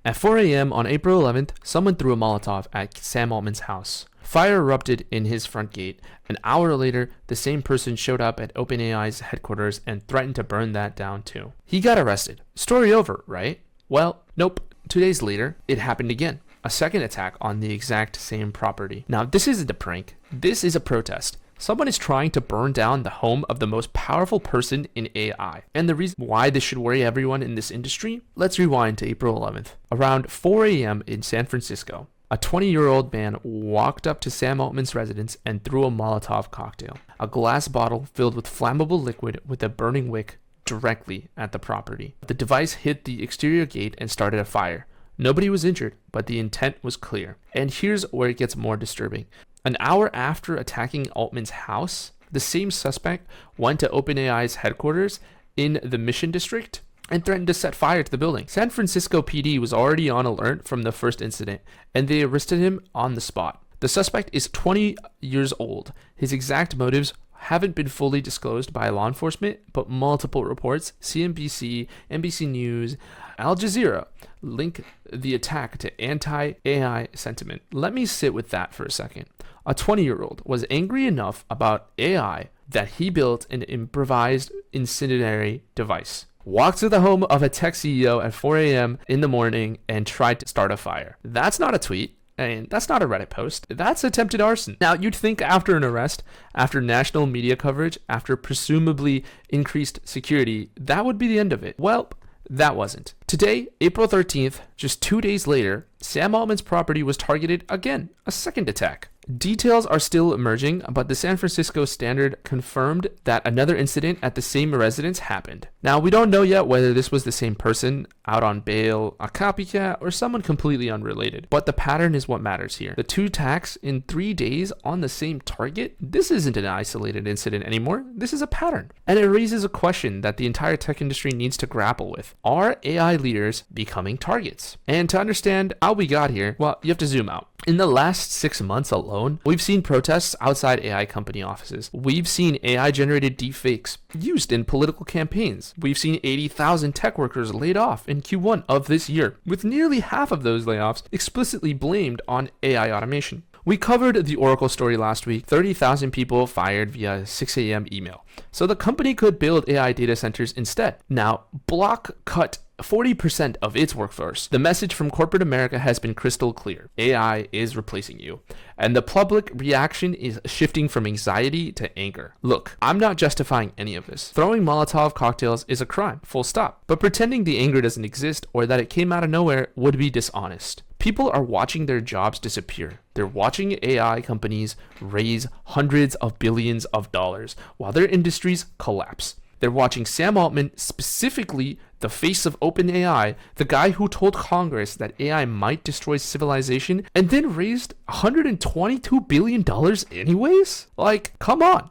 At 4 a.m. on April 11th, someone threw a Molotov at Sam Altman's house. Fire erupted in his front gate. An hour later, the same person showed up at OpenAI's headquarters and threatened to burn that down too. He got arrested. Story over, right? Well, nope. 2 days later, it happened again. A second attack on the exact same property. Now, this isn't a prank. This is a protest. Someone is trying to burn down the home of the most powerful person in AI. And the reason why this should worry everyone in this industry? Let's rewind to April 11th. Around 4 a.m. in San Francisco, a 20-year-old man walked up to Sam Altman's residence and threw a Molotov cocktail, a glass bottle filled with flammable liquid with a burning wick, directly at the property. The device hit the exterior gate and started a fire. Nobody was injured, but the intent was clear. And here's where it gets more disturbing. An hour after attacking Altman's house, the same suspect went to OpenAI's headquarters in the Mission District and threatened to set fire to the building. San Francisco PD was already on alert from the first incident, and they arrested him on the spot. The suspect is 20 years old. His exact motives haven't been fully disclosed by law enforcement, but multiple reports, CNBC, NBC News, Al Jazeera, link the attack to anti-AI sentiment. Let me sit with that for a second. A 20-year-old was angry enough about AI that he built an improvised incendiary device, walked to the home of a tech CEO at 4 a.m. in the morning and tried to start a fire. That's not a tweet. And that's not a Reddit post. That's attempted arson. Now, you'd think after an arrest, after national media coverage, after presumably increased security, that would be the end of it. Well, that wasn't. Today, April 13th, just 2 days later, Sam Altman's property was targeted again, a second attack. Details are still emerging, but the San Francisco Standard confirmed that another incident at the same residence happened. Now, we don't know yet whether this was the same person out on bail, a copycat, or someone completely unrelated. But the pattern is what matters here. The 2 attacks in 3 days on the same target? This isn't an isolated incident anymore. This is a pattern. And it raises a question that the entire tech industry needs to grapple with. Are AI leaders becoming targets? And to understand how we got here, well, you have to zoom out. In the last 6 months alone, we've seen protests outside AI company offices. We've seen AI-generated deepfakes used in political campaigns. We've seen 80,000 tech workers laid off in Q1 of this year, with nearly half of those layoffs explicitly blamed on AI automation. We covered the Oracle story last week, 30,000 people fired via 6 a.m. email. So the company could build AI data centers instead. Now, Block cut 40% of its workforce. The message from corporate America has been crystal clear. AI is replacing you. And the public reaction is shifting from anxiety to anger. Look, I'm not justifying any of this. Throwing Molotov cocktails is a crime, full stop. But pretending the anger doesn't exist or that it came out of nowhere would be dishonest. People are watching their jobs disappear. They're watching AI companies raise hundreds of billions of dollars while their industries collapse. They're watching Sam Altman, specifically the face of OpenAI, the guy who told Congress that AI might destroy civilization and then raised $122 billion anyways? Like, come on.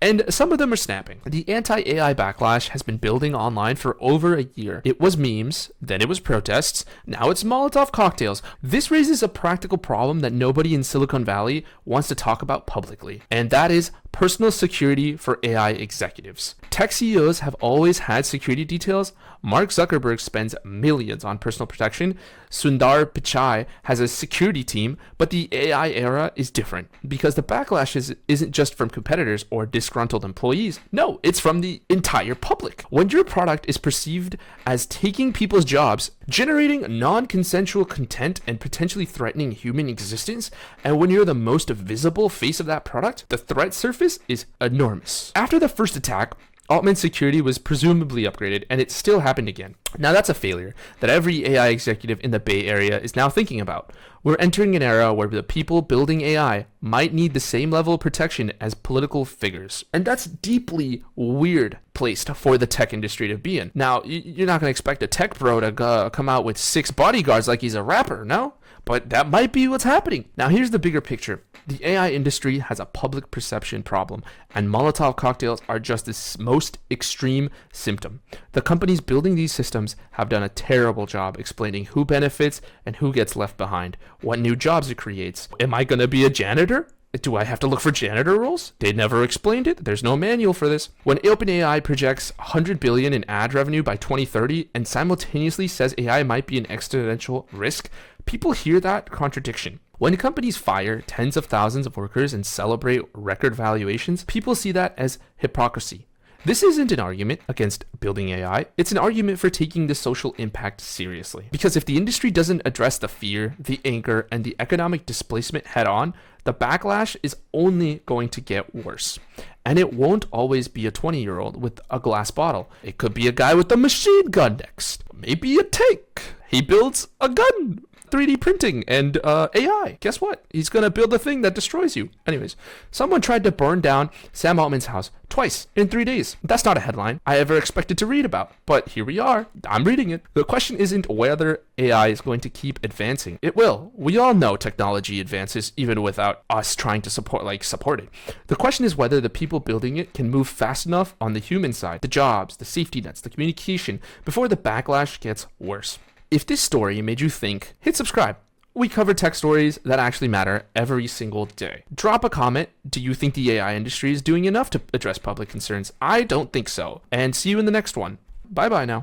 And some of them are snapping. The anti-AI backlash has been building online for over a year. It was memes, then it was protests, now it's Molotov cocktails. This raises a practical problem that nobody in Silicon Valley wants to talk about publicly, and that is personal security for AI executives. Tech CEOs have always had security details. Mark Zuckerberg spends millions on personal protection. Sundar Pichai has a security team, but the AI era is different because the backlash isn't just from competitors or disgruntled employees. No, it's from the entire public. When your product is perceived as taking people's jobs, generating non-consensual content and potentially threatening human existence, and when you're the most visible face of that product, the threat surface is enormous. After the first attack, Altman's security was presumably upgraded, and it still happened again. Now that's a failure that every AI executive in the Bay Area is now thinking about. We're entering an era where the people building AI might need the same level of protection as political figures. And that's deeply weird place for the tech industry to be in. Now, you're not going to expect a tech bro to come out with 6 bodyguards like he's a rapper, no? But that might be what's happening. Now, here's the bigger picture. The AI industry has a public perception problem, and Molotov cocktails are just the most extreme symptom. The companies building these systems have done a terrible job explaining who benefits and who gets left behind, what new jobs it creates. Am I going to be a janitor? Do I have to look for janitor roles? They never explained it. There's no manual for this. When OpenAI projects 100 billion in ad revenue by 2030 and simultaneously says AI might be an existential risk, people hear that contradiction. When companies fire tens of thousands of workers and celebrate record valuations, people see that as hypocrisy. This isn't an argument against building AI, it's an argument for taking the social impact seriously. Because if the industry doesn't address the fear, the anger, and the economic displacement head on, the backlash is only going to get worse. And it won't always be a 20-year-old with a glass bottle. It could be a guy with a machine gun next. Maybe a tank. He builds a gun. 3D printing and AI. Guess what? He's gonna build a thing that destroys you. Anyways, someone tried to burn down Sam Altman's house twice in 3 days. That's not a headline I ever expected to read about, but here we are. I'm reading it. The question isn't whether AI is going to keep advancing. It will. We all know technology advances even without us trying to support it. The question is whether the people building it can move fast enough on the human side, the jobs, the safety nets, the communication, before the backlash gets worse. If this story made you think, hit subscribe. We cover tech stories that actually matter every single day. Drop a comment. Do you think the AI industry is doing enough to address public concerns? I don't think so. And see you in the next one. Bye bye now.